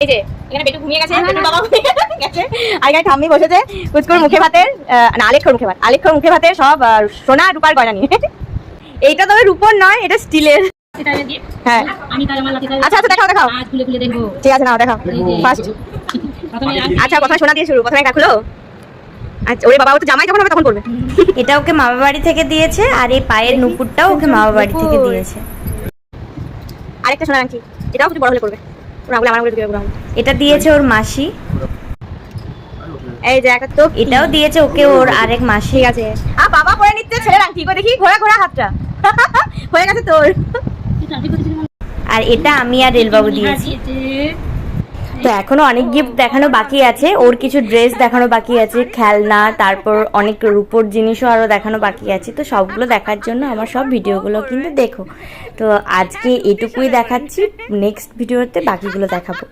এই যে এখানে বেটু ঘুমিয়ে গেছে, বেটুর বাবা ঘুমিয়ে গেছে, আর এখানে ঠাম্মি বসেছে কুচকুর মুখে ভাতের না আলেক্ষর মুখে ভাতের সব সোনা রূপার গয়না নিয়ে। এইটা তবে রূপোর নয়, এটা স্টিলের। হ্যাঁ আচ্ছা আচ্ছা দেখাও দেখাও, ঠিক আছে নাও দেখাও ফার্স্ট। আচ্ছা প্রথমে সোনা দিয়ে শুরু, প্রথমে কাকুলো। আচ্ছা ওরে বাবা, ও তো জামাই যখন হবে তখন করবে। এটা ওকে মামা বাড়ি থেকে দিয়েছে, আর এই পায়ের নুপুরটাও ওকে মামা বাড়ি থেকে দিয়েছে। আরেকটা সোনা আংটি, এটাও কিছু বড় হলে করবে। এটা দিয়েছে ওর মাসি। এই যে একটা তো এটাও দিয়েছে ওকে ওর আরেক মাসি। ঠিক আছে, আর বাবা পরে নিচ্ছে ছেলের আংটি, কই দেখি ঘোরা ঘোরা হাতটা হয়ে গেছে তোর। আর এটা আমি আর রেলবাবু দিয়েছি। তো এখনো অনেক গিফট দেখানো বাকি আছে, ওর কিছু ড্রেস দেখানো বাকি আছে, খেলনা, তারপর অনেক রূপোর জিনিসও আরও দেখানো বাকি আছে। তো সবগুলো দেখার জন্য আমার সব ভিডিওগুলো কিন্তু দেখো। তো আজকে এটুকুই দেখাচ্ছি, নেক্সট ভিডিওতে বাকিগুলো দেখাবো।